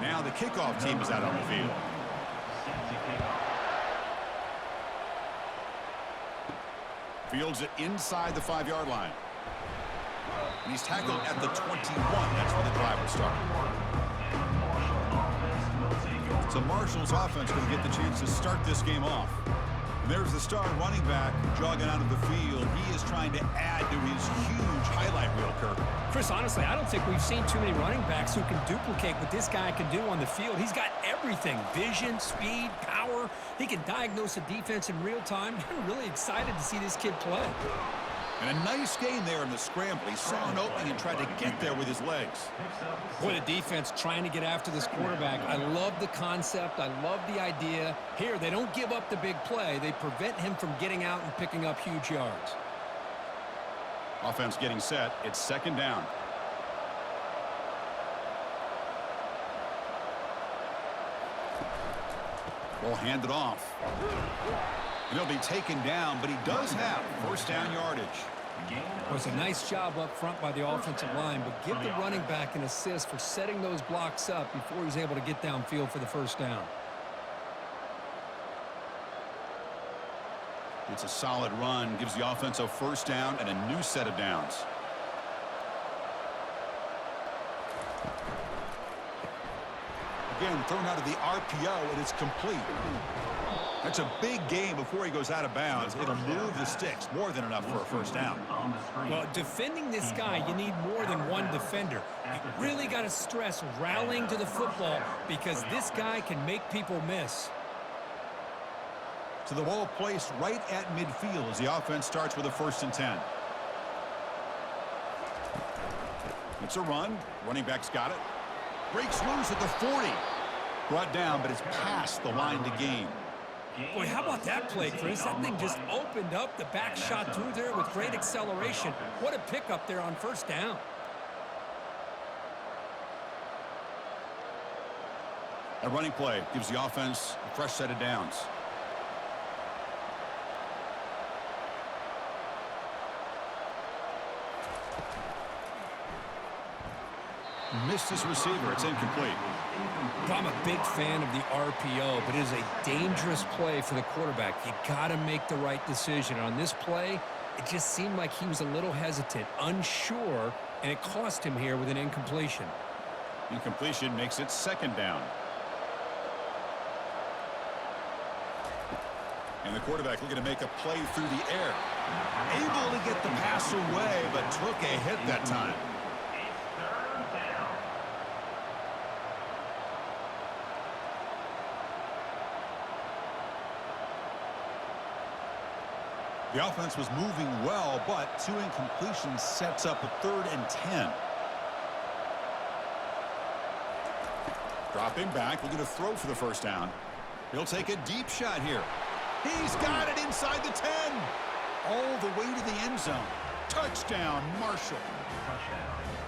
Now the kickoff team is out on the field. Fields it inside the 5-yard line. And he's tackled at the 21. That's where the drive will start. So Marshall's offense going to get the chance to start this game off. And there's the star running back jogging out of the field. He is trying to add to his huge highlight reel, Kirk. Chris, honestly, I don't think we've seen too many running backs who can duplicate what this guy can do on the field. He's got everything: vision, speed, power. He can diagnose a defense in real time. I'm really excited to see this kid play. And a nice gain there in the scramble. He saw an opening and tried to get there with his legs. Boy, the defense trying to get after this quarterback. I love the concept. I love the idea. Here, they don't give up the big play. They prevent him from getting out and picking up huge yards. Offense getting set. It's second down. Ball handed off. And he'll be taken down, but he does have first down yardage. It was a nice job up front by the offensive line, but give the running back an assist for setting those blocks up before he's able to get downfield for the first down. It's a solid run, gives the offense a first down and a new set of downs. Again, thrown out of the RPO, and it's complete. That's a big gain before he goes out of bounds. It'll move the sticks, more than enough for a first down. Well, defending this guy, you need more than one defender. You really got to stress rallying to the football because this guy can make people miss. So the ball placed right at midfield as the offense starts with a 1st and 10. It's a run. Running back's got it. Breaks loose at the 40. Brought down, but it's past the line to gain. Boy, how about that play, Chris? That thing just opened up. The back shot through there with great acceleration. What a pickup there on first down. A running play gives the offense a fresh set of downs. Missed his receiver. It's incomplete. I'm a big fan of the RPO, but it is a dangerous play for the quarterback. You got to make the right decision. On this play, it just seemed like he was a little hesitant, unsure, and it cost him here with an incompletion. Incompletion makes it second down. And the quarterback looking to make a play through the air. Able to get the pass away, but took a hit that time. The offense was moving well, but 2 incompletions sets up a 3rd and 10. Dropping back, looking to throw for the first down. He'll take a deep shot here. He's got it inside the 10. All the way to the end zone. Touchdown, Marshall.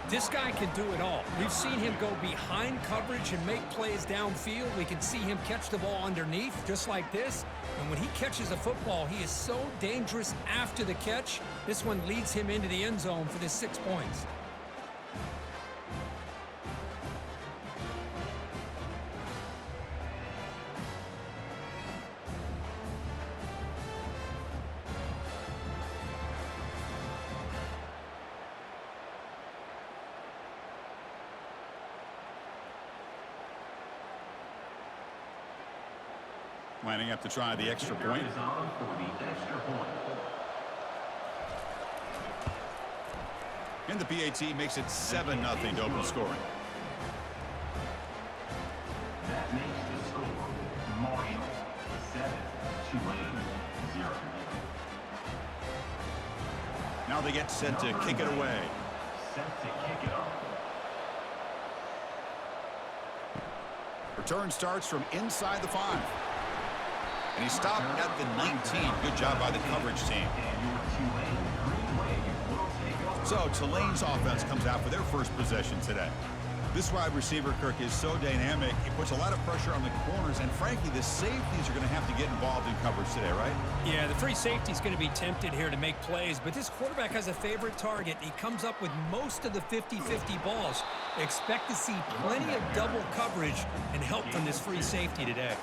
This guy can do it all. We've seen him go behind coverage and make plays downfield. We can see him catch the ball underneath, just like this. And when he catches the football, he is so dangerous after the catch. This one leads him into the end zone for the 6 points. Lining up to try the extra point. And the PAT makes it 7-0 to open scoring. That makes the score Marshall 7, Tulane 0. Now they get set to kick it away. Set to kick it off. Return starts from inside the 5. And he stopped at the 19. Good job by the coverage team. So Tulane's offense comes out for their first possession today. This wide receiver, Kirk, is so dynamic. He puts a lot of pressure on the corners, and frankly, the safeties are going to have to get involved in coverage today, right? Yeah, the free safety's going to be tempted here to make plays, but this quarterback has a favorite target. He comes up with most of the 50-50 balls. Expect to see plenty of double coverage and help from this free safety today.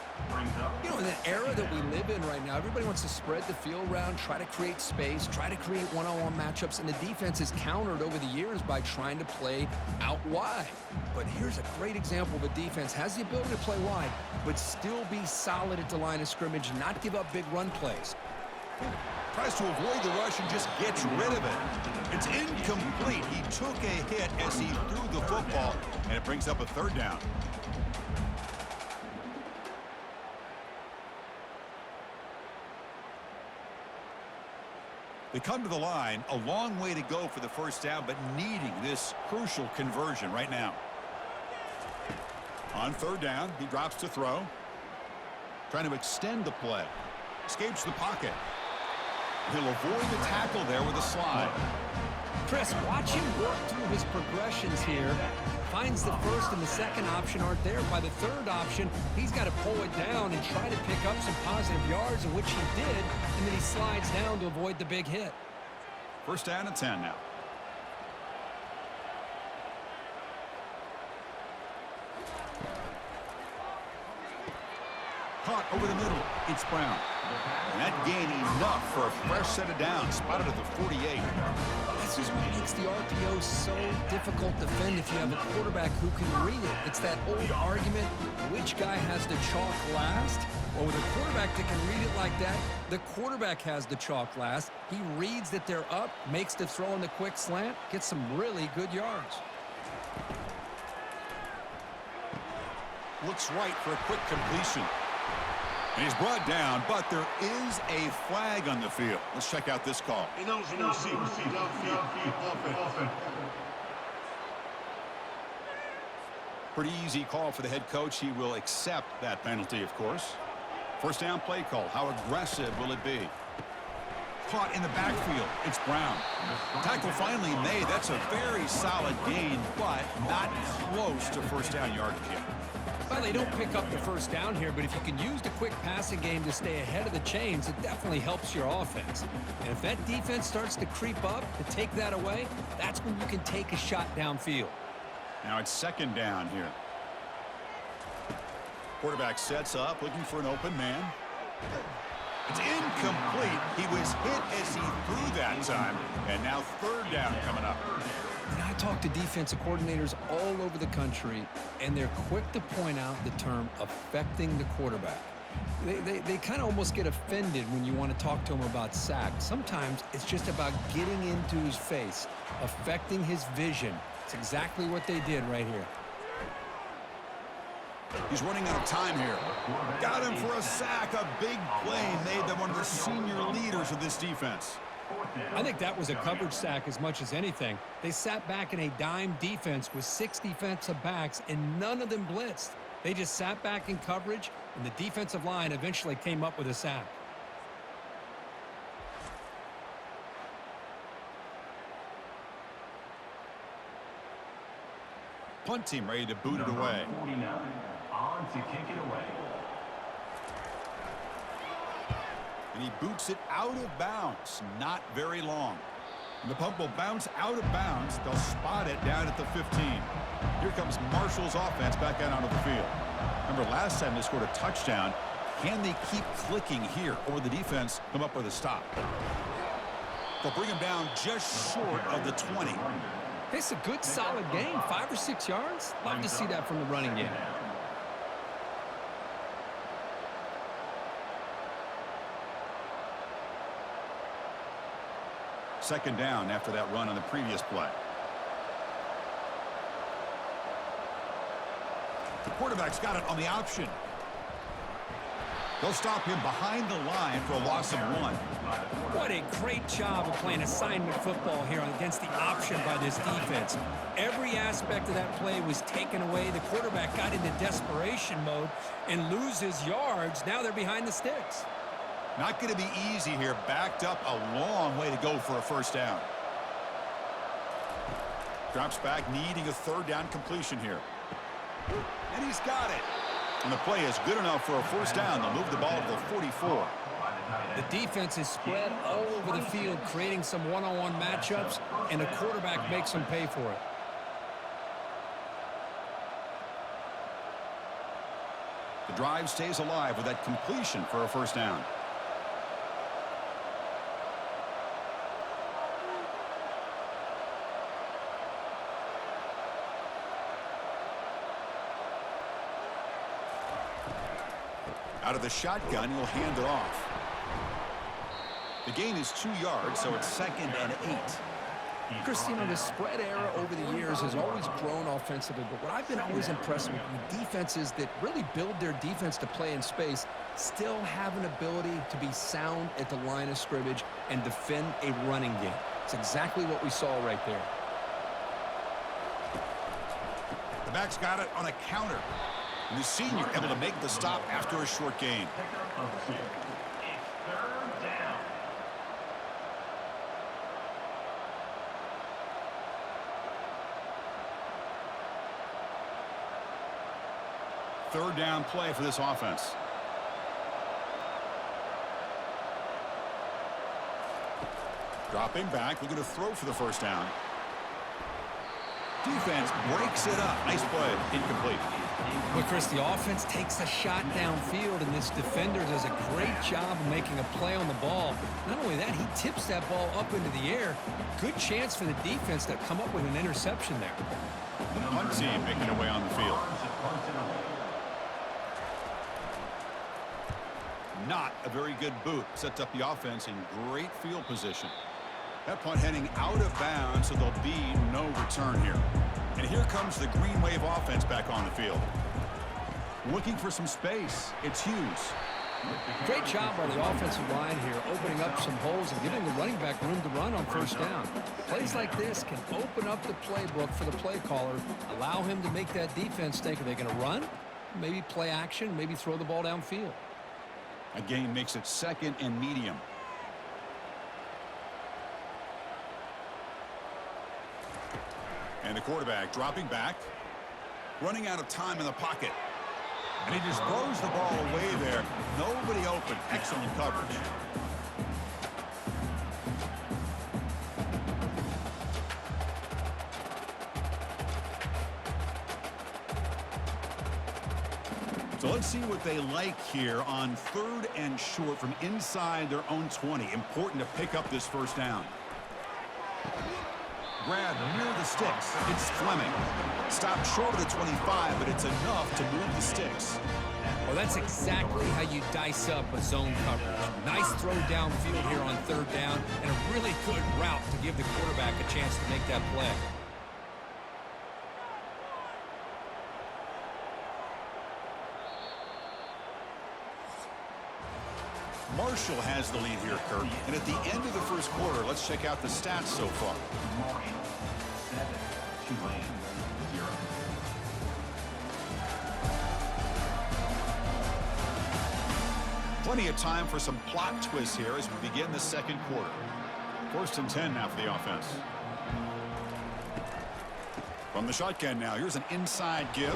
You know, in the era that we live in right now, everybody wants to spread the field around, try to create space, try to create one-on-one matchups, and the defense is countered over the years by trying to play out wide. But here's a great example of a defense has the ability to play wide, but still be solid at the line of scrimmage, not give up big run plays. Tries to avoid the rush and just gets rid of it. It's incomplete. He took a hit as he threw the football, and it brings up a third down. They come to the line, a long way to go for the first down, but needing this crucial conversion right now. On third down, he drops to throw. Trying to extend the play. Escapes the pocket. He'll avoid the tackle there with a slide. Chris, watch him work through his progressions here. Finds the first and the second option aren't there. By the third option, he's got to pull it down and try to pick up some positive yards, which he did, and then he slides down to avoid the big hit. First down and 10 now. Caught over the middle. It's Brown. And that gain enough for a fresh set of downs. Spotted at the 48. This is what makes the RPO so difficult to defend if you have a quarterback who can read it. It's that old argument, which guy has the chalk last? Well, with a quarterback that can read it like that, the quarterback has the chalk last. He reads that they're up, makes the throw in the quick slant, gets some really good yards. Looks right for a quick completion. And he's brought down, but there is a flag on the field. Let's check out this call. Pretty easy call for the head coach. He will accept that penalty, of course. First down play call. How aggressive will it be? Caught in the backfield. It's Brown. Tackle finally made. That's a very solid gain, but not close to first down yardage yet. Well, they don't pick up the first down here, but if you can use the quick passing game to stay ahead of the chains, it definitely helps your offense. And if that defense starts to creep up to take that away, that's when you can take a shot downfield. Now it's second down here. Quarterback sets up, looking for an open man. It's incomplete. He was hit as he threw that time, and now third down coming up. And I talk to defensive coordinators all over the country, and they're quick to point out the term affecting the quarterback. They kind of almost get offended when you want to talk to them about sacks. Sometimes it's just about getting into his face, affecting his vision. It's exactly what they did right here. He's running out of time here. Got him for a sack. A big play made them one of the senior leaders of this defense. I think that was a coverage sack as much as anything. They sat back in a dime defense with 6 defensive backs, and none of them blitzed. They just sat back in coverage, and the defensive line eventually came up with a sack. Punt team ready to boot it away. 49 on to kick it away. And he boots it out of bounds. Not very long. And the punt will bounce out of bounds. They'll spot it down at the 15. Here comes Marshall's offense back out onto the field. Remember last time they scored a touchdown. Can they keep clicking here, or will the defense come up with a stop? They'll bring him down just short of the 20. It's a good, solid game. 5 or 6 yards. Love to see that from the running game. Second down after that run on the previous play. The quarterback's got it on the option. They'll stop him behind the line for a loss of 1. What a great job of playing assignment football here against the option by this defense. Every aspect of that play was taken away. The quarterback got into desperation mode and loses yards. Now they're behind the sticks. Not going to be easy here. Backed up a long way to go for a first down. Drops back, needing a third down completion here. And he's got it. And the play is good enough for a first down. They'll move the ball to the 44. The defense is spread all over the field, creating some one-on-one matchups, and the quarterback makes them pay for it. The drive stays alive with that completion for a first down. Out of the shotgun, he'll hand it off. The gain is 2 yards, so it's 2nd and 8. Christina, the spread era over the years has always grown offensively, but what I've been always impressed with defenses that really build their defense to play in space still have an ability to be sound at the line of scrimmage and defend a running game. It's exactly what we saw right there. The back's got it on a counter. And the senior able to make the stop after a short gain. Third down play for this offense. Dropping back, looking to throw for the first down. Defense breaks it up. Nice play. Incomplete. But Chris, the offense takes a shot downfield, and this defender does a great job of making a play on the ball. Not only that, he tips that ball up into the air. Good chance for the defense to come up with an interception there. The punt team making their way on the field. Not a very good boot. Sets up the offense in great field position. That punt heading out of bounds, so there'll be no return here. And here comes the Green Wave offense back on the field. Looking for some space. It's Hughes. Great job by the offensive line here, opening up some holes and giving the running back room to run on first down. Plays like this can open up the playbook for the play caller, allow him to make that defense think, are they going to run? Maybe play action, maybe throw the ball downfield. A gain makes it 2nd and medium. And the quarterback dropping back, running out of time in the pocket. And he just throws the ball away there. Nobody open. Excellent coverage. So let's see what they like here on 3rd and short from inside their own 20. Important to pick up this first down. Grab near the sticks. It's Fleming. Stopped short of the 25, but it's enough to move the sticks. Well, that's exactly how you dice up a zone coverage. Nice throw downfield here on 3rd down, and a really good route to give the quarterback a chance to make that play. Marshall has the lead here, Kirk. And at the end of the first quarter, let's check out the stats so far. Marshall, 7, Tulane, 0. Plenty of time for some plot twists here as we begin the second quarter. 1st and 10 now for the offense. From the shotgun now, here's an inside give.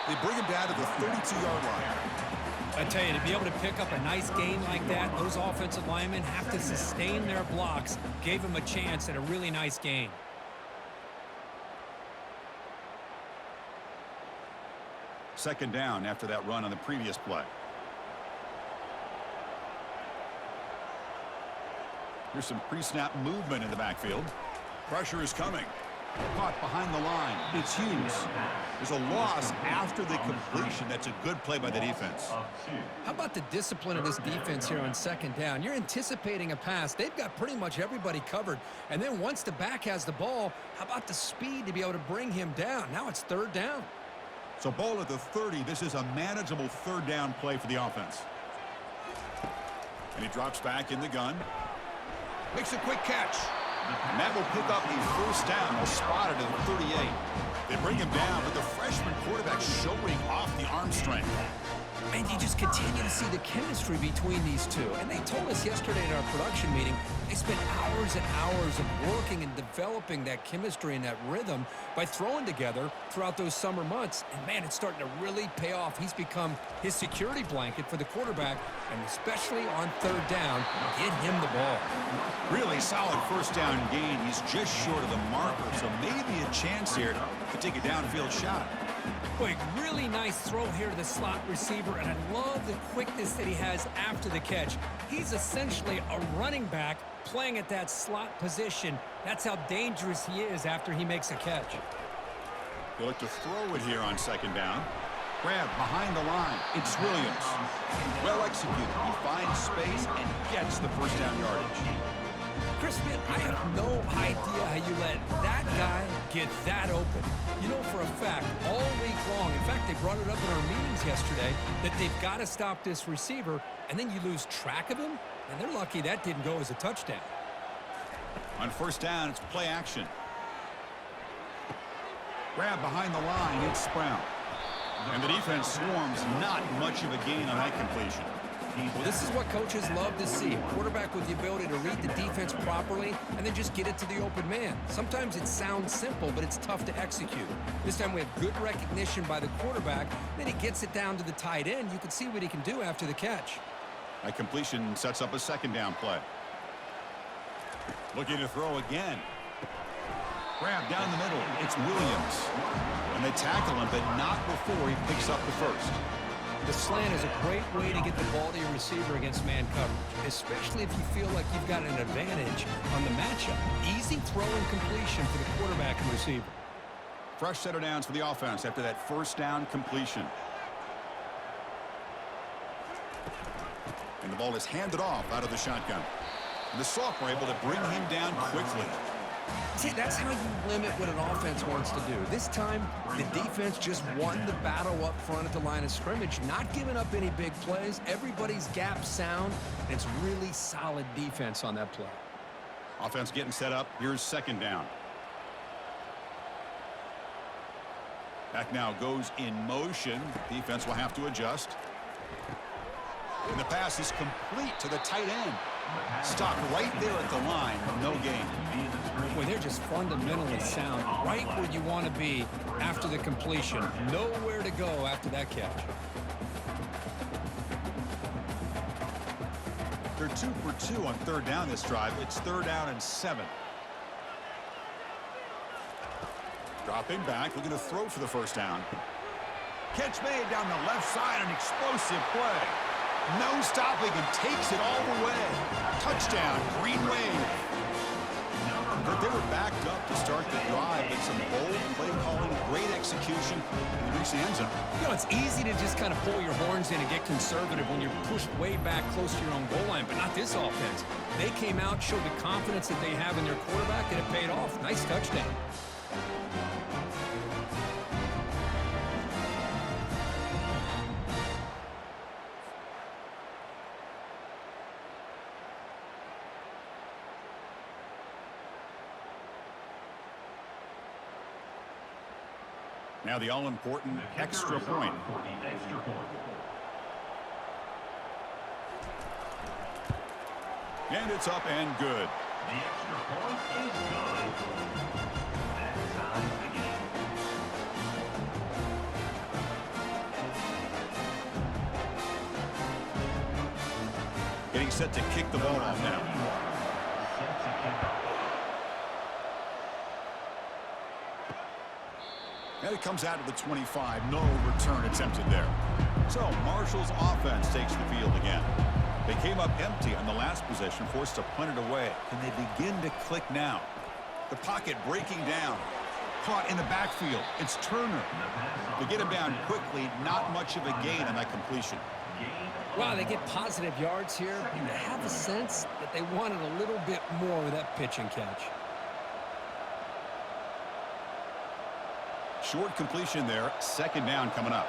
They bring him down to the 32-yard line. I tell you, to be able to pick up a nice gain like that, those offensive linemen have to sustain their blocks. Gave him a chance at a really nice gain. Second down after that run on the previous play. Here's some pre-snap movement in the backfield. Pressure is coming. Caught behind the line. It's Hughes. There's a loss after the completion. That's a good play by the defense. How about the discipline of this defense here on 2nd down? You're anticipating a pass. They've got pretty much everybody covered. And then once the back has the ball, how about the speed to be able to bring him down? Now it's 3rd down. So ball at the 30. This is a manageable 3rd down play for the offense. And he drops back in the gun. Makes a quick catch. And that will pick up the first down. They'll spot it at the 38. They bring him down, but the freshman quarterback showing off the arm strength. And you just continue to see the chemistry between these two. And they told us yesterday in our production meeting, they spent hours and hours of working and developing that chemistry and that rhythm by throwing together throughout those summer months. And, man, it's starting to really pay off. He's become his security blanket for the quarterback, and especially on third down, get him the ball. Really solid first down gain. He's just short of the marker, so maybe a chance here to take a downfield shot. Boy, really nice throw here to the slot receiver, and I love the quickness that he has after the catch. He's essentially a running back playing at that slot position. That's how dangerous he is after he makes a catch. He'll look to throw it here on second down. Grab behind the line. It's Williams. Well executed. He finds space and gets the first down yardage. Chris, man, I have no idea how you let that guy get that open. You know for a fact, all week long, in fact, they brought it up in our meetings yesterday, that they've got to stop this receiver, and then you lose track of him, and they're lucky that didn't go as a touchdown. On first down, it's play action. Grab behind the line. It's Brown. And the defense swarms. Not much of a gain on that completion. Well, this is what coaches love to see. A quarterback with the ability to read the defense properly and then just get it to the open man. Sometimes it sounds simple, but it's tough to execute. This time we have good recognition by the quarterback. Then he gets it down to the tight end. You can see what he can do after the catch. That completion sets up a second down play. Looking to throw again. Grab down the middle. It's Williams. And they tackle him, but not before he picks up the first. The slant is a great way to get the ball to your receiver against man coverage, especially if you feel like you've got an advantage on the matchup. Easy throw and completion for the quarterback and receiver. Fresh set of downs for the offense after that first down completion. And the ball is handed off out of the shotgun. And the Soft were able to bring him down quickly. See, that's how you limit what an offense wants to do. This time, the defense just won the battle up front at the line of scrimmage, not giving up any big plays. Everybody's gap sound, and it's really solid defense on that play. Offense getting set up. Here's second down. Back now goes in motion. Defense will have to adjust. And the pass is complete to the tight end. Stopped right there at the line. No gain. Well, they're just fundamentally sound, right where you want to be after the completion. Nowhere to go after that catch. They're 2 for 2 on third down this drive. It's third down and 7. Dropping back, looking to throw for the first down. Catch made down the left side, an explosive play. No stopping and takes it all the way. Touchdown, Green Wave. But they were backed up to start the drive, but some bold play calling, great execution, and reach the end zone. You know, it's easy to just kind of pull your horns in and get conservative when you're pushed way back close to your own goal line, but not this offense. They came out, showed the confidence that they have in their quarterback, and it paid off. Nice touchdown. Now the all-important extra point. And it's up and good. The extra point is good. That ties the game. Getting set to kick the ball off now. Set to kick off. And it comes out to the 25. No return attempted there. So Marshall's offense takes the field again. They came up empty on the last possession, forced to punt it away. Can they begin to click now? The pocket breaking down. Caught in the backfield. It's Turner. They get him down quickly. Not much of a gain on that completion. Wow, they get positive yards here, and they have a sense that they wanted a little bit more with that pitch and catch. Short completion there. Second down coming up.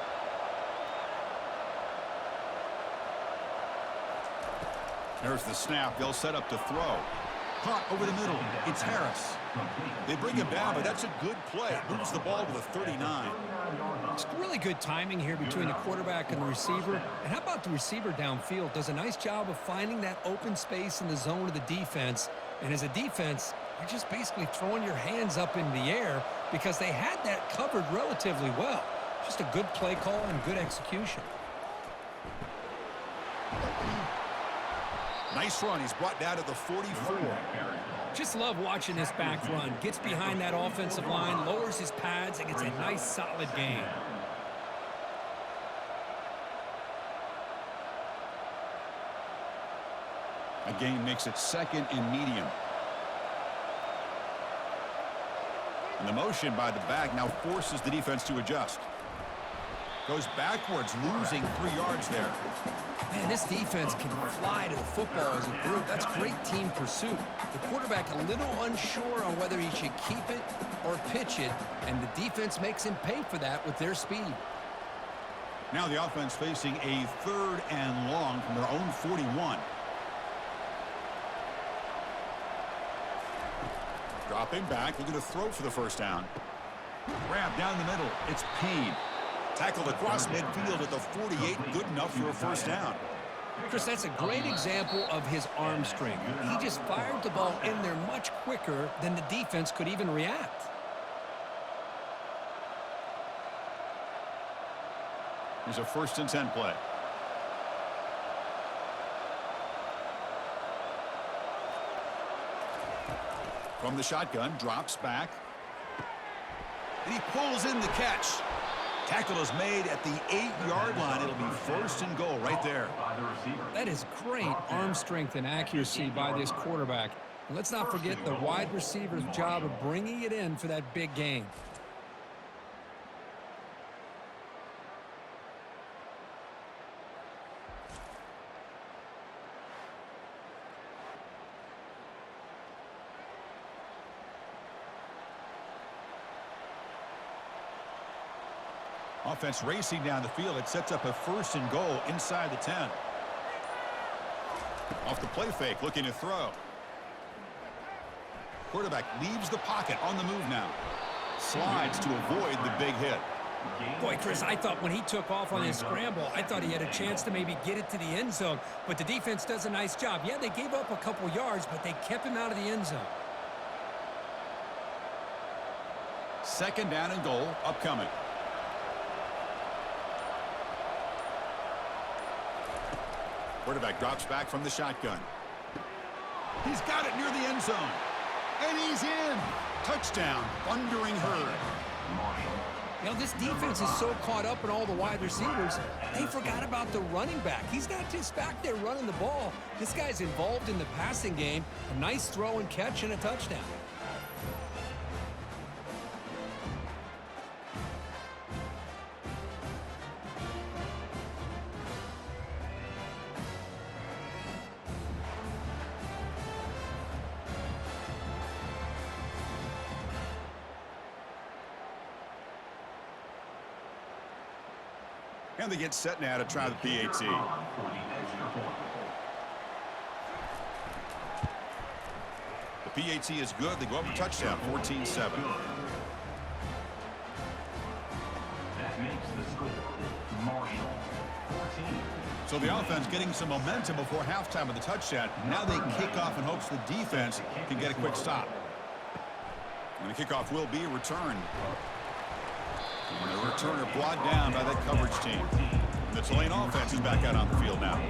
There's the snap. They'll set up to throw. Caught over the middle. It's Harris. They bring him down, but that's a good play. Moves the ball to the 39. It's really good timing here between the quarterback and the receiver. And how about the receiver downfield? Does a nice job of finding that open space in the zone of the defense. And as a defense, you're just basically throwing your hands up in the air because they had that covered relatively well. Just a good play call and good execution. Nice run. He's brought down to the 44. Just love watching this back run. Gets behind that offensive line, lowers his pads, and gets a nice solid gain. A gain makes it second and medium. And the motion by the back now forces the defense to adjust. Goes backwards, losing 3 yards there. Man, this defense can fly to the football as a group. That's great team pursuit. The quarterback a little unsure on whether he should keep it or pitch it, and the defense makes him pay for that with their speed. Now the offense facing a 3rd and long from their own 41. Dropping back, looking to throw for the first down. Grab down the middle. It's Payne. Tackled across midfield at the 48. Good enough for a first down. Chris, that's a great example of his arm strength. He just fired the ball in there much quicker than the defense could even react. Here's a 1st and 10 play. From the shotgun, drops back. And he pulls in the catch. Tackle is made at the 8-yard line. It'll be 1st and goal right there. That is great arm strength and accuracy by this quarterback. And let's not forget the wide receiver's job of bringing it in for that big gain. Offense racing down the field. It sets up a 1st and goal inside the 10. Off the play fake, looking to throw. Quarterback leaves the pocket on the move now. Slides to avoid the big hit. Boy, Chris, I thought when he took off on his scramble, I thought he had a chance to maybe get it to the end zone. But the defense does a nice job. Yeah, they gave up a couple yards, but they kept him out of the end zone. 2nd down and goal upcoming. Quarterback drops back from the shotgun. He's got it near the end zone. And he's in. Touchdown, thundering herd. You know, this defense is so caught up in all the wide receivers, they forgot about the running back. He's not just back there running the ball. This guy's involved in the passing game. A nice throw and catch and a touchdown. And they get set now to try the PAT. The PAT is good. They go up for touchdown, 14-7. That makes the score Marshall 14. So the offense getting some momentum before halftime with the touchdown. Now they kick off in hopes the defense can get a quick stop. And the kickoff will be returned. And the returner brought down by that coverage team. And the Tulane offense is back out on the field now.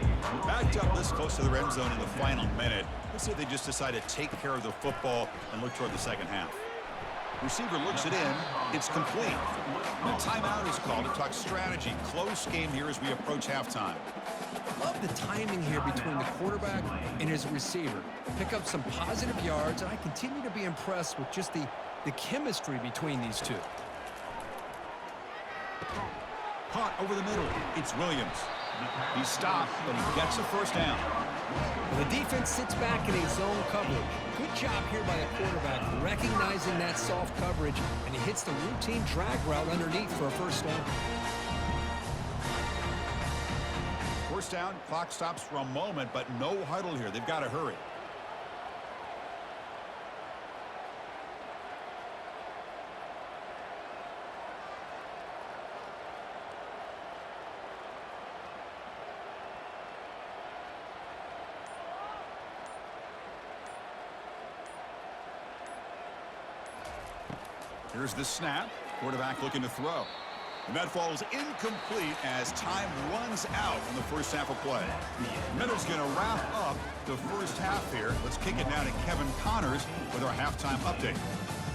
Backed up this close to the end zone in the final minute. Let's see if they just decide to take care of the football and look toward the second half. Receiver looks it in. It's complete. And a timeout is called to talk strategy. Close game here as we approach halftime. Love the timing here between the quarterback and his receiver. Pick up some positive yards, and I continue to be impressed with just the chemistry between these two. Caught over the middle. It's Williams. He stopped, but he gets a first down. The defense sits back in a zone coverage. Good job here by the quarterback, recognizing that soft coverage, and he hits the routine drag route underneath for a first down. First down, clock stops for a moment, but no huddle here. They've got to hurry. Here's the snap. Quarterback looking to throw. And that falls incomplete as time runs out in the first half of play. Minute's going to wrap up the first half here. Let's kick it now to Kevin Connors with our halftime update.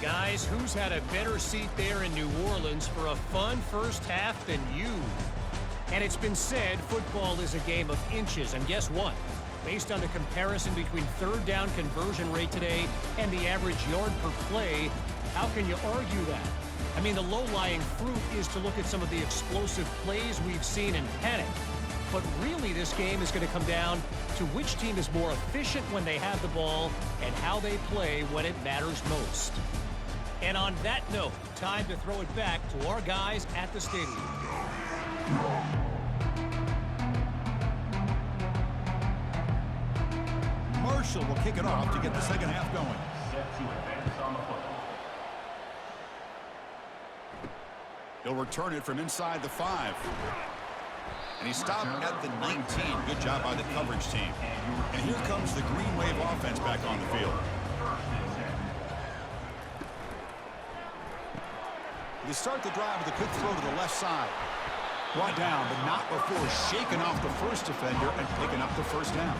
Guys, who's had a better seat there in New Orleans for a fun first half than you? And it's been said football is a game of inches. And guess what? Based on the comparison between third down conversion rate today and the average yard per play, how can you argue that? I mean, the low-lying fruit is to look at some of the explosive plays we've seen in panic. But really, this game is going to come down to which team is more efficient when they have the ball and how they play when it matters most. And on that note, time to throw it back to our guys at the stadium. Marshall will kick it off to get the second half going. Set to advance on the football. He'll return it from inside the 5. And he stopped at the 19. Good job by the coverage team. And here comes the Green Wave offense back on the field. They start the drive with a quick throw to the left side. Brought down, but not before shaking off the first defender and picking up the first down.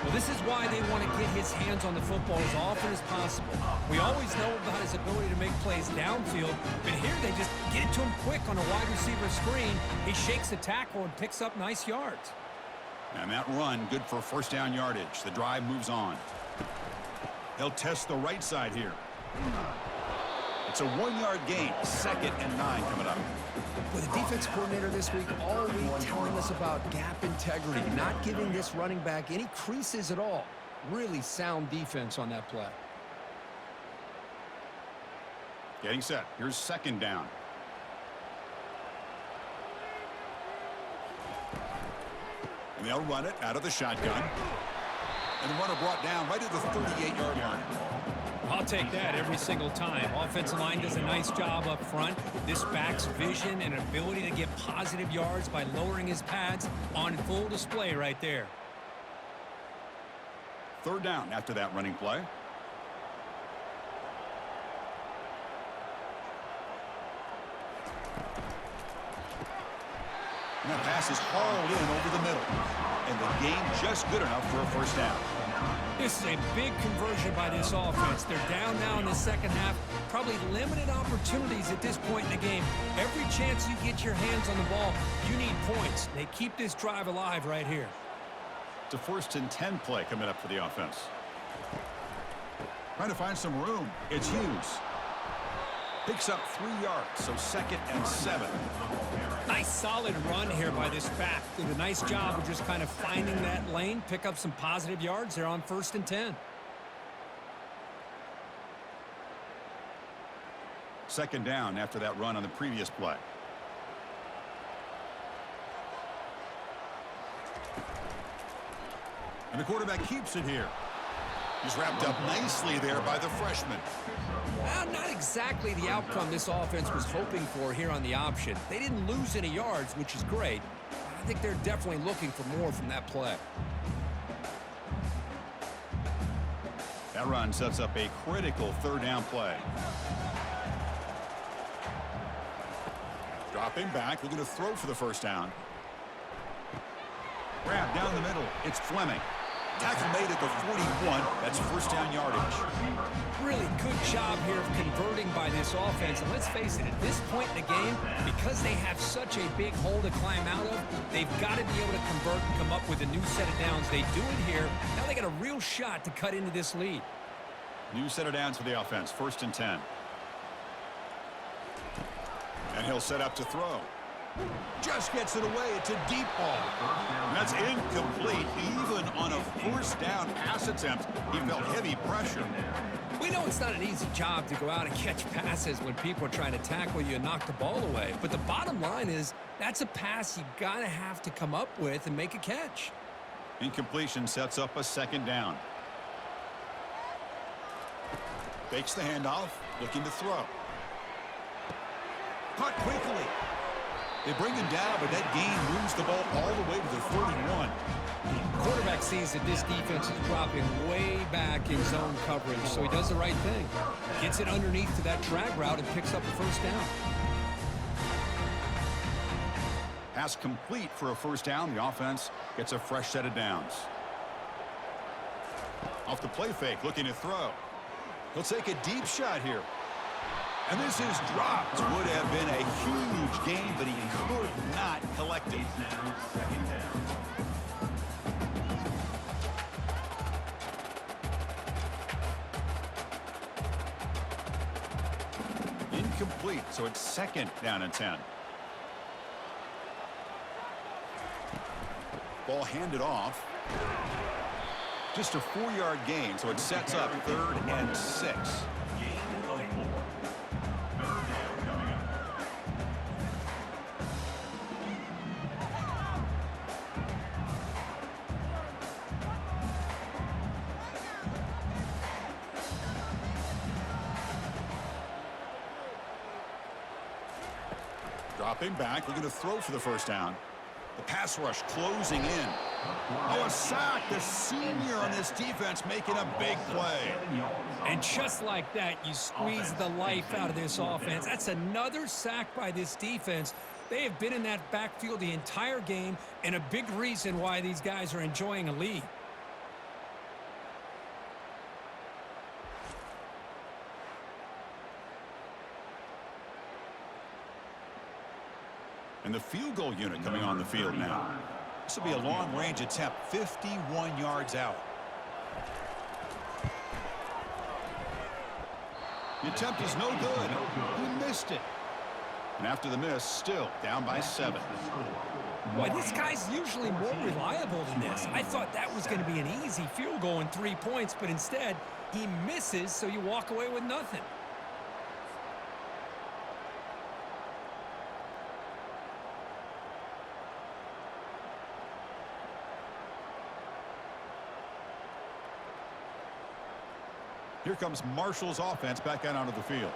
Well, this is why they want to get his hands on the football as often as possible. We always know about his ability to make plays downfield, but here they just get it to him quick on a wide receiver screen. He shakes the tackle and picks up nice yards. And that run, good for first down yardage. The drive moves on. They'll test the right side here. It's a 1-yard gain. 2nd and 9 coming up. With the defense coordinator this week all week telling us about gap integrity, not giving this running back any creases at all. Really sound defense on that play. Getting set. Here's 2nd down. And they'll run it out of the shotgun. And the runner brought down right at the 38-yard line. I'll take that every single time. Offensive line does a nice job up front. This back's vision and ability to get positive yards by lowering his pads on full display right there. 3rd down after that running play. And that pass is hauled in over the middle. And the game just good enough for a first down. This is a big conversion by this offense. They're down now in the second half. Probably limited opportunities at this point in the game. Every chance you get your hands on the ball, you need points. They keep this drive alive right here. It's a 1st and 10 play coming up for the offense. Trying to find some room. It's Hughes. Picks up 3 yards, so 2nd and 7. Nice solid run here by this back. Did a nice job of just kind of finding that lane, pick up some positive yards there on 1st and 10. 2nd down after that run on the previous play. And the quarterback keeps it here. He's wrapped up nicely there by the freshman. Well, not exactly the outcome this offense was hoping for here on the option. They didn't lose any yards, which is great. I think they're definitely looking for more from that play. That run sets up a critical 3rd down play. Dropping back, looking to throw for the first down. Grab down the middle. It's Fleming. Tackle made at the 41. That's first down yardage. Really good job here of converting by this offense. And let's face it, at this point in the game, because they have such a big hole to climb out of, they've got to be able to convert and come up with a new set of downs. They do it here. Now they got a real shot to cut into this lead. New set of downs for the offense. 1st and 10. And he'll set up to throw. Just gets it away. It's a deep ball. And that's incomplete. Even on a 1st down pass attempt, he felt heavy pressure. We know it's not an easy job to go out and catch passes when people are trying to tackle you and knock the ball away. But the bottom line is that's a pass you got to have to come up with and make a catch. Incompletion sets up a 2nd down. Fakes the handoff, looking to throw. Caught quickly. They bring him down, but that gain moves the ball all the way to the 31. Quarterback sees that this defense is dropping way back in zone coverage, so he does the right thing. Gets it underneath to that drag route and picks up a first down. Pass complete for a first down. The offense gets a fresh set of downs. Off the play fake, looking to throw. He'll take a deep shot here. And this is dropped. Would have been a huge gain, but he could not collect it. Now second down. Incomplete, so it's second down and 10. Ball handed off. Just a 4-yard gain, so it sets up 3rd and 6. Gain of 4. Third down coming up. Dropping back, looking to throw for the first down. The pass rush closing in. Oh, a sack. The senior on this defense making a big play. And just like that, you squeeze the life out of this offense. That's another sack by this defense. They have been in that backfield the entire game, and a big reason why these guys are enjoying a lead. And the field goal unit coming on the field now. This will be a long-range attempt, 51 yards out. The attempt is no good. He missed it. And after the miss, still down by 7. Boy, this guy's usually more reliable than this. I thought that was going to be an easy field goal in 3 points, but instead, he misses, so you walk away with nothing. Here comes Marshall's offense back out onto the field.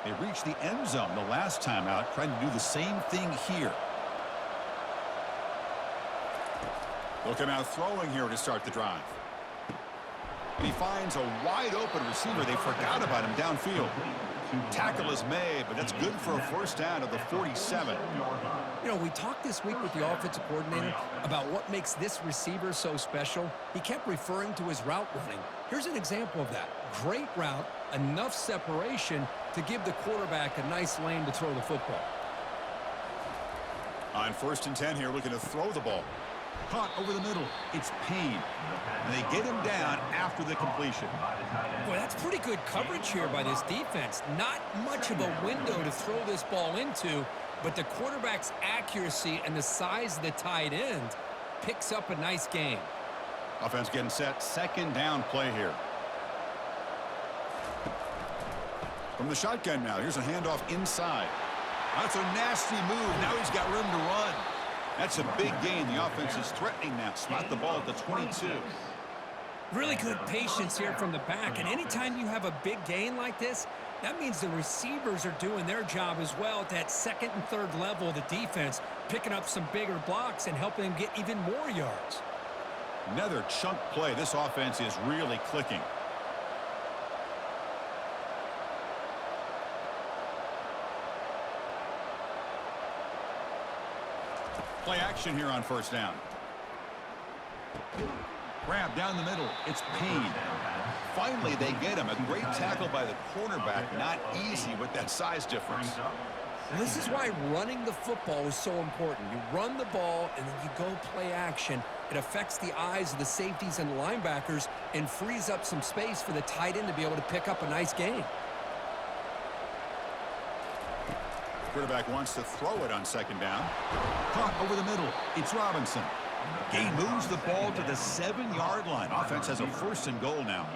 They reached the end zone the last time out, trying to do the same thing here. Looking out throwing here to start the drive. And he finds a wide-open receiver. They forgot about him downfield. Tackle is made, but that's good for a first down at the 47. You know, we talked this week with the offensive coordinator about what makes this receiver so special. He kept referring to his route running. Here's an example of that. Great route, enough separation to give the quarterback a nice lane to throw the football. On 1st and 10 here, looking to throw the ball. Caught over the middle. It's Payne. And they get him down after the completion. Boy, that's pretty good coverage here by this defense. Not much of a window to throw this ball into, but the quarterback's accuracy and the size of the tight end picks up a nice gain. Offense getting set. 2nd down play here. From the shotgun now. Here's a handoff inside. That's a nasty move. Now he's got room to run. That's a big gain. The offense is threatening now. Spot the ball at the 22. Really good patience here from the back. And anytime you have a big gain like this, that means the receivers are doing their job as well at that 2nd and 3rd level of the defense, picking up some bigger blocks and helping them get even more yards. Another chunk play. This offense is really clicking. Play action here on 1st down. Grab down the middle. It's Payne. Finally, they get him. A great tackle by the cornerback. Not easy with that size difference. This is why running the football is so important. You run the ball, and then you go play action. It affects the eyes of the safeties and the linebackers and frees up some space for the tight end to be able to pick up a nice gain. Quarterback wants to throw it on 2nd down. Caught over the middle. It's Robinson. Gain moves the ball to the 7-yard line. Offense has a 1st and goal now.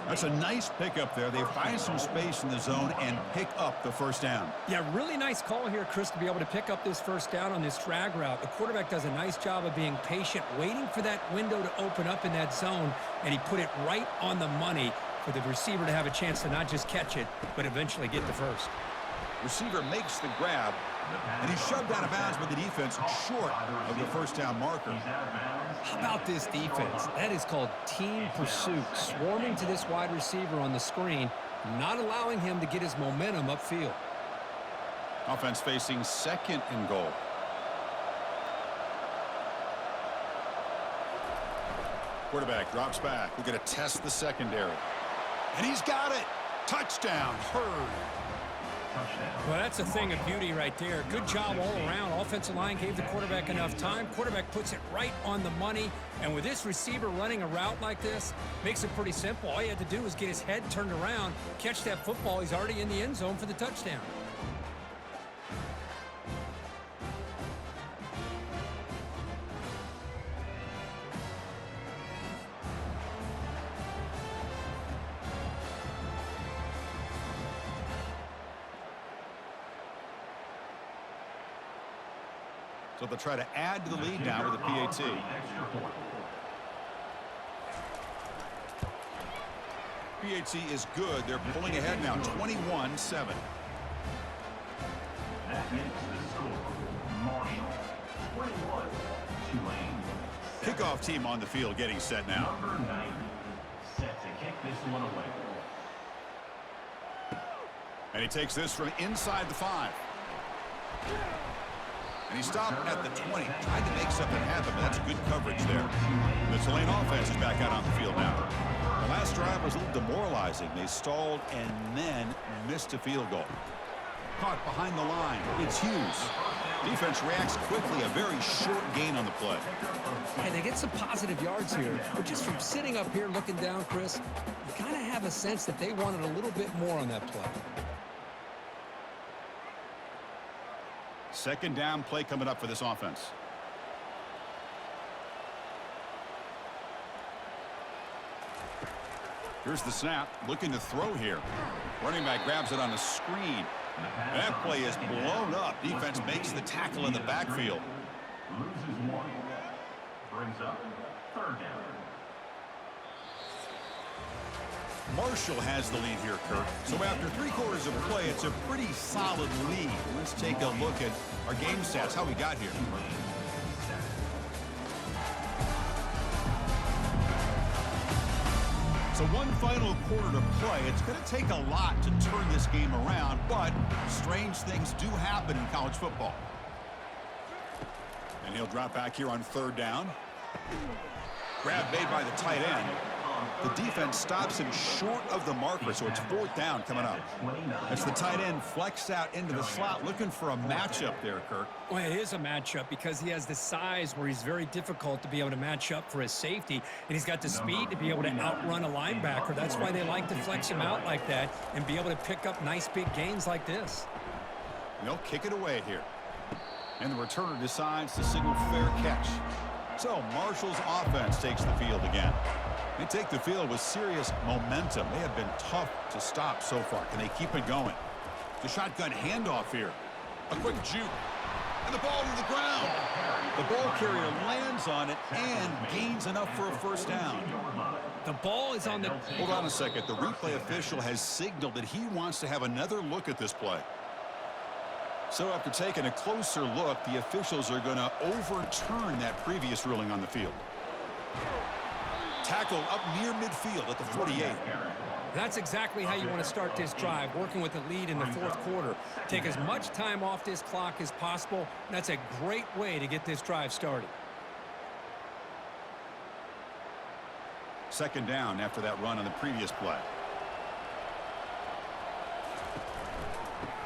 That's a nice pickup there. They find some space in the zone and pick up the 1st down. Yeah, really nice call here, Chris, to be able to pick up this 1st down on this drag route. The quarterback does a nice job of being patient, waiting for that window to open up in that zone, and he put it right on the money for the receiver to have a chance to not just catch it, but eventually get the first. Receiver makes the grab, and he's shoved out of bounds by the defense short of the first down marker. How about this defense? That is called team pursuit. Swarming to this wide receiver on the screen, not allowing him to get his momentum upfield. Offense facing 2nd and goal. Quarterback drops back. We're going to test the secondary. And he's got it. Touchdown, Hurd. Well, that's a thing of beauty right there. Good job all around. Offensive line gave the quarterback enough time. Quarterback puts it right on the money. And with this receiver running a route like this, makes it pretty simple. All he had to do was get his head turned around, catch that football. He's already in the end zone for the touchdown. So they'll try to add to the lead now with a PAT. PAT is good. They're pulling ahead now, 21-7. That makes the score Marshall 21, Tulane. Kickoff team on the field getting set now. Number 90, set to kick this one away. And he takes this from inside the 5. And he stopped at the 20. Tried to make something happen, but that's good coverage there. The Tulane offense is back out on the field now. The last drive was a little demoralizing. They stalled and then missed a field goal. Caught behind the line. It's Hughes. Defense reacts quickly. A very short gain on the play. Hey, they get some positive yards here, but just from sitting up here looking down, Chris, you kind of have a sense that they wanted a little bit more on that play. 2nd down play coming up for this offense. Here's the snap. Looking to throw here. Running back grabs it on the screen. That play is blown up. Defense makes the tackle in the backfield. Loses 1. Brings up 3rd down. Marshall has the lead here, Kirk. So after 3/4 of play, it's a pretty solid lead. Let's take a look at our game stats, how we got here. So one final quarter to play. It's going to take a lot to turn this game around, but strange things do happen in college football. And he'll drop back here on 3rd down. Grab made by the tight end. The defense stops him short of the marker, so it's 4th down coming up. As the tight end flexed out into the slot, looking for a matchup there, Kirk. Well, it is a matchup because he has the size where he's very difficult to be able to match up for his safety, and he's got the speed to be able to outrun a linebacker. That's why they like to flex him out like that and be able to pick up nice big gains like this. And they'll kick it away here. And the returner decides to signal fair catch. So Marshall's offense takes the field again. They take the field with serious momentum. They have been tough to stop so far. Can they keep it going? The shotgun handoff here. A quick juke. And the ball to the ground. The ball carrier lands on it and gains enough for a 1st down. The ball is on the... Hold on a second. The replay official has signaled that he wants to have another look at this play. So after taking a closer look, the officials are going to overturn that previous ruling on the field. Tackled up near midfield at the 48. That's exactly how you want to start this drive, working with the lead in the 4th quarter. Take as much time off this clock as possible. That's a great way to get this drive started. 2nd down after that run on the previous play.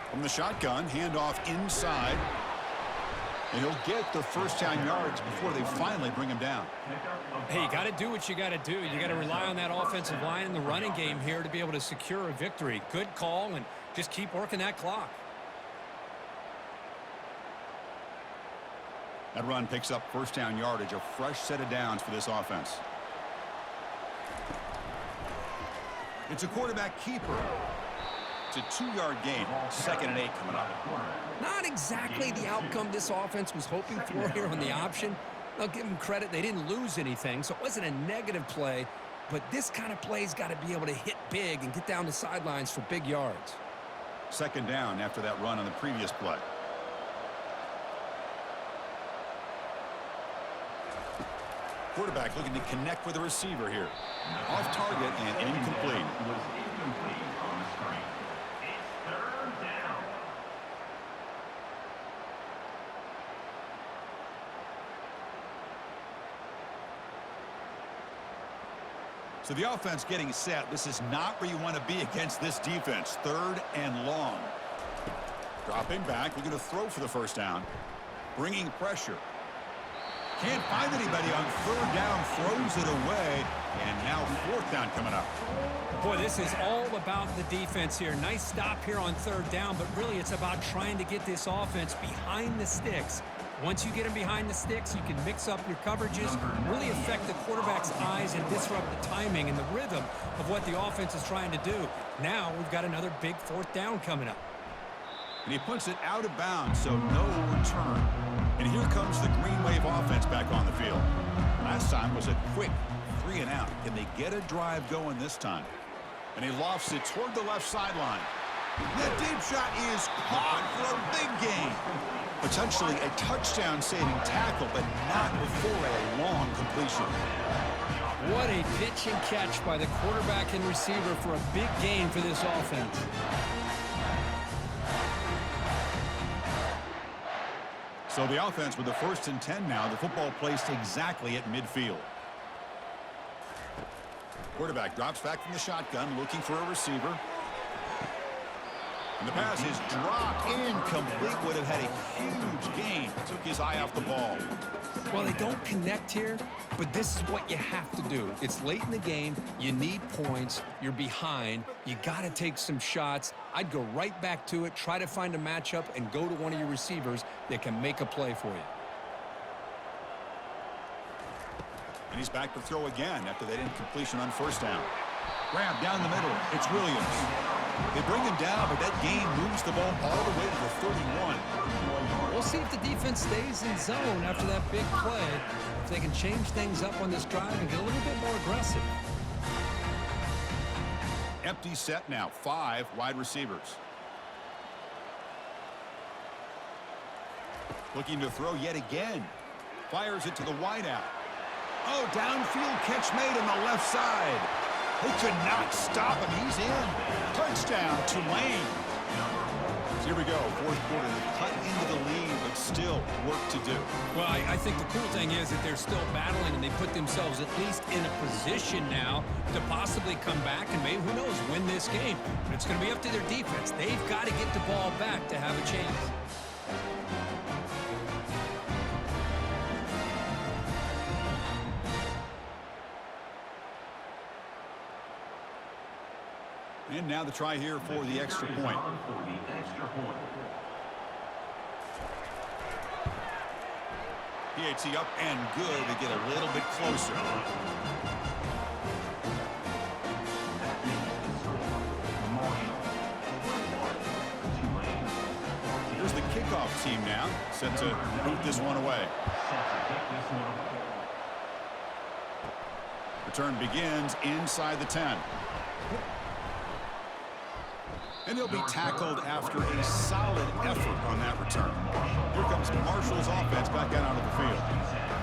From the shotgun, handoff inside. And he'll get the 1st down yards before they finally bring him down. Hey, you got to do what you got to do. You got to rely on that offensive line in the running game here to be able to secure a victory. Good call, and just keep working that clock. That run picks up 1st down yardage, a fresh set of downs for this offense. It's a quarterback keeper. It's a 2-yard gain. 2nd and 8 coming up. Not exactly the outcome this offense was hoping for here on the option. I'll give them credit. They didn't lose anything, so it wasn't a negative play. But this kind of play's got to be able to hit big and get down the sidelines for big yards. Second down after that run on the previous play. Quarterback looking to connect with the receiver here. Off target and incomplete. Was incomplete on the screen. It's third down. So the offense getting set. This is not where you want to be against this defense. Third and long. Dropping back. We're going to throw for the first down. Bringing pressure. Can't find anybody on third down. Throws it away. And now fourth down coming up. Boy, this is all about the defense here. Nice stop here on third down, but really it's about trying to get this offense behind the sticks. Once you get them behind the sticks, you can mix up your coverages, really affect the quarterback's eyes and disrupt the timing and the rhythm of what the offense is trying to do. Now we've got another big fourth down coming up. And he puts it out of bounds, so no return. And here comes the Green Wave offense back on the field. Last time was a quick 3 and out. Can they get a drive going this time? And he lofts it toward the left sideline. That deep shot is caught for a big gain. Potentially a touchdown-saving tackle, but not before a long completion. What a pitch and catch by the quarterback and receiver for a big gain for this offense. So the offense with the 1st and 10 now. The football placed exactly at midfield. Quarterback drops back from the shotgun, looking for a receiver. And the pass is dropped, incomplete. Would have had a huge gain. Took his eye off the ball. Well, they don't connect here, but this is what you have to do. It's late in the game. You need points. You're behind. You got to take some shots. I'd go right back to it, try to find a matchup, and go to one of your receivers that can make a play for you. And he's back to throw again after that incompletion on first down. Grab down the middle. It's Williams. They bring him down, but that gain moves the ball all the way to the 31. We'll see if the defense stays in zone after that big play. If they can change things up on this drive and get a little bit more aggressive. Empty set now. 5 wide receivers. Looking to throw yet again. Fires it to the wideout. Oh, downfield catch made on the left side. They could not stop him. He's in. Touchdown, Tulane. So here we go. Fourth quarter. Cut into the lead, but still work to do. Well, I think the cool thing is that they're still battling, and they put themselves at least in a position now to possibly come back and maybe, who knows, win this game. But it's going to be up to their defense. They've got to get the ball back to have a chance. And now the try here for the extra point. PAT up and good to get a little bit closer. Here's the kickoff team now, set to boot this one away. Return begins inside the 10. And they'll be tackled after a solid effort on that return. Here comes Marshall's offense back out onto the field.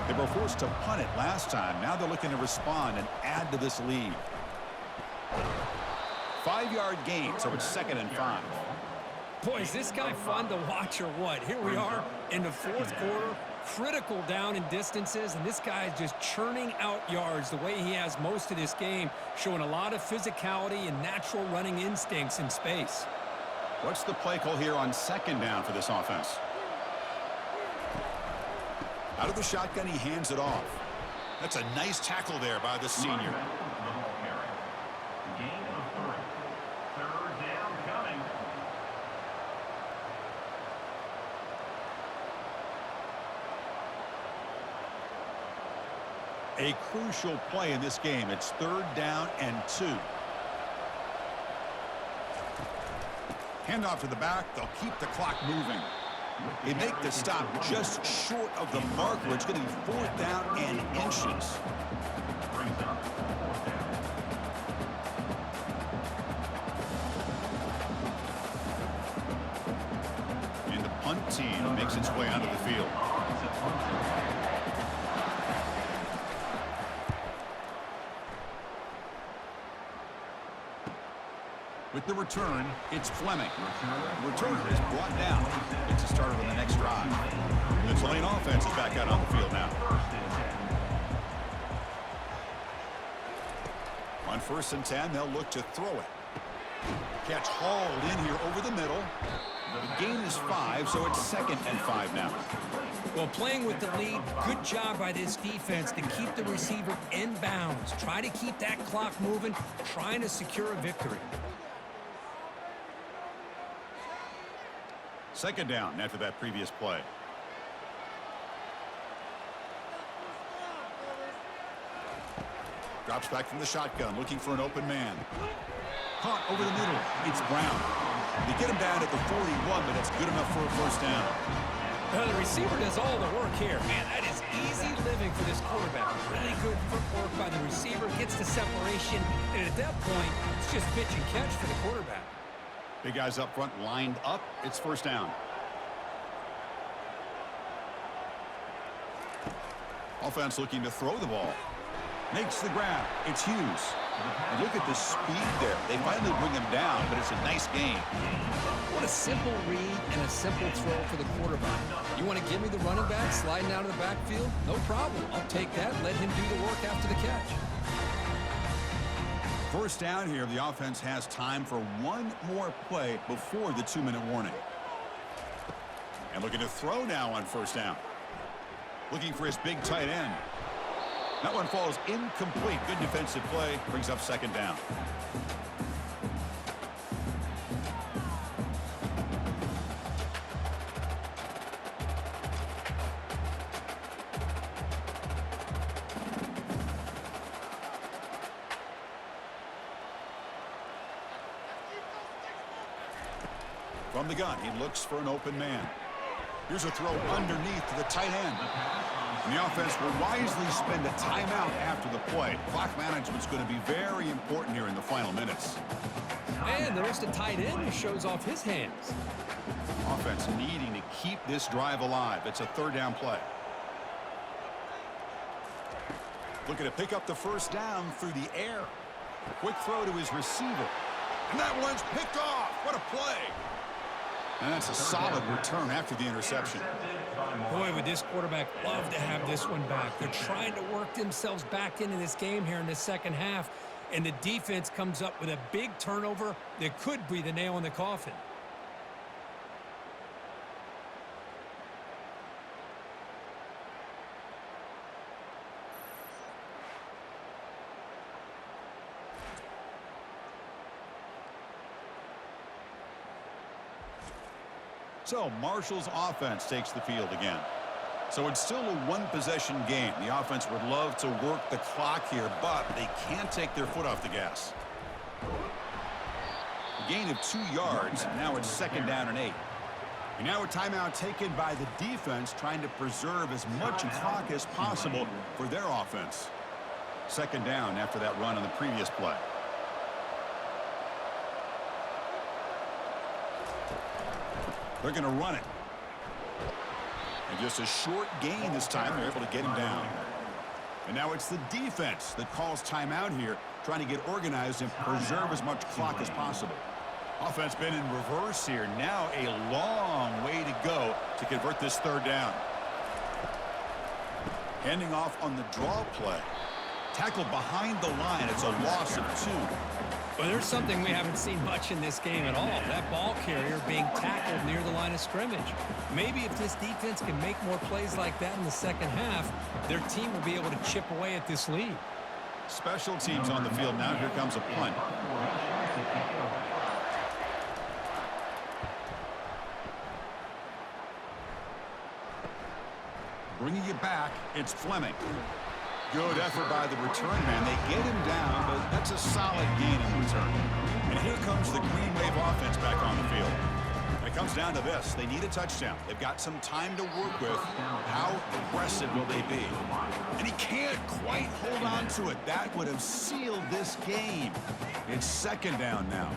They were forced to punt it last time. Now they're looking to respond and add to this lead. 5-yard gain, so it's 2nd and 5. Boy, is this guy fun to watch or what? Here we are in the fourth quarter. Critical down in distances, and this guy is just churning out yards the way he has most of this game, showing a lot of physicality and natural running instincts in space. What's the play call here on 2nd down for this offense? Out of the shotgun, he hands it off. That's a nice tackle there by the senior. Gain of 3. Third down coming. A crucial play in this game. It's 3rd down and 2. Handoff to the back. They'll keep the clock moving. They make the stop just short of the marker. It's going to be 4th down and inches. Brings up 4th down. punt team makes its way onto the field. With the return, it's Fleming. The returner is brought down. It's a starter on the next drive. The Tulane offense is back out on the field now. On 1st and 10, they'll look to throw it. Catch hauled in here over the middle. The gain is 5, so it's 2nd and 5 now. Well, playing with the lead, good job by this defense to keep the receiver in bounds. Try to keep that clock moving, trying to secure a victory. 2nd down after that previous play. Drops back from the shotgun, looking for an open man. Caught over the middle. It's Brown. They get him down at the 41, but it's good enough for a 1st down. The receiver does all the work here. Man, that is easy living for this quarterback. Really good footwork by the receiver, gets the separation, and at that point, it's just pitch and catch for the quarterback. Big guys up front lined up. It's 1st down. Offense looking to throw the ball. Makes the grab. It's Hughes. And look at the speed there. They finally bring him down, but it's a nice game. What a simple read and a simple throw for the quarterback. You want to give me the running back sliding out of the backfield? No problem. I'll take that and let him do the work after the catch. 1st down here. The offense has time for one more play before the 2-minute warning. And looking to throw now on 1st down. Looking for his big tight end. That one falls incomplete. Good defensive play. Brings up 2nd down. From the gun, he looks for an open man. Here's a throw underneath to the tight end. And the offense will wisely spend a timeout after the play. Clock management's going to be very important here in the final minutes. And there's the tight end who shows off his hands. Offense needing to keep this drive alive. It's a 3rd down play. Looking to pick up the 1st down through the air. Quick throw to his receiver. And that one's picked off. What a play. And that's a solid return after the interception. Boy, would this quarterback love to have this one back. They're trying to work themselves back into this game here in the 2nd half, and the defense comes up with a big turnover that could be the nail in the coffin. So Marshall's offense takes the field again. So it's still a one-possession game. The offense would love to work the clock here, but they can't take their foot off the gas. A gain of 2 yards. Now it's 2nd down and 8. And now a timeout taken by the defense, trying to preserve as much clock as possible for their offense. 2nd down after that run on the previous play. They're going to run it. And just a short gain this time. They're able to get him down. And now it's the defense that calls timeout here, trying to get organized and preserve as much clock as possible. Offense been in reverse here. Now a long way to go to convert this 3rd down. Handing off on the draw play. Tackled behind the line. It's a loss of 2. Well, there's something we haven't seen much in this game at all. That ball carrier being tackled near the line of scrimmage. Maybe if this defense can make more plays like that in the 2nd half, their team will be able to chip away at this lead. Special teams on the field now. Here comes a punt. Bringing it back, it's Fleming. Good effort by the return man. They get him down, but that's a solid gain in return. And here comes the Green Wave offense back on the field. And it comes down to this. They need a touchdown. They've got some time to work with. How aggressive will they be? And he can't quite hold on to it. That would have sealed this game. It's 2nd down now.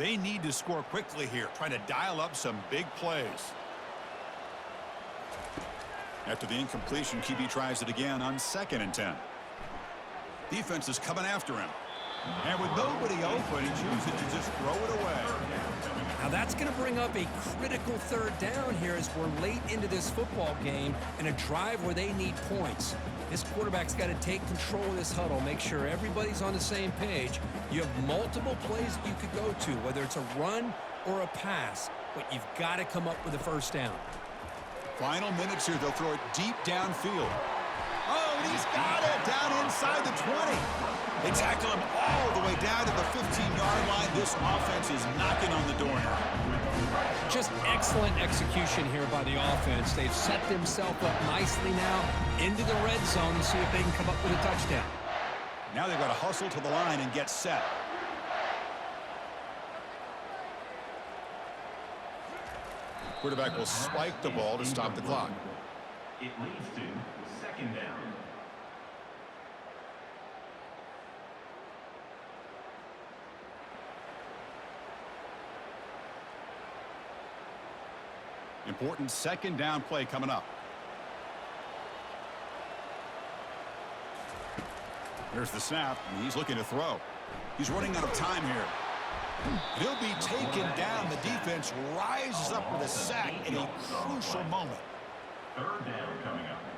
They need to score quickly here, trying to dial up some big plays. After the incompletion, QB tries it again on 2nd and 10. Defense is coming after him. And with nobody open, he chooses to just throw it away. Now that's going to bring up a critical 3rd down here as we're late into this football game in a drive where they need points. This quarterback's got to take control of this huddle, make sure everybody's on the same page. You have multiple plays that you could go to, whether it's a run or a pass, but you've got to come up with a 1st down. Final minutes here. They'll throw it deep downfield. Oh, and he's got it down inside the 20. They tackle him all the way down to the 15-yard line. This offense is knocking on the door now. Just excellent execution here by the offense. They've set themselves up nicely now into the red zone to see if they can come up with a touchdown. Now they've got to hustle to the line and get set. Quarterback will spike the ball to stop the clock. It leads to 2nd down. Important 2nd down play coming up. There's the snap, and he's looking to throw. He's running out of time here. He'll be taken down. The defense rises up with a sack in a crucial moment. 3rd down coming up.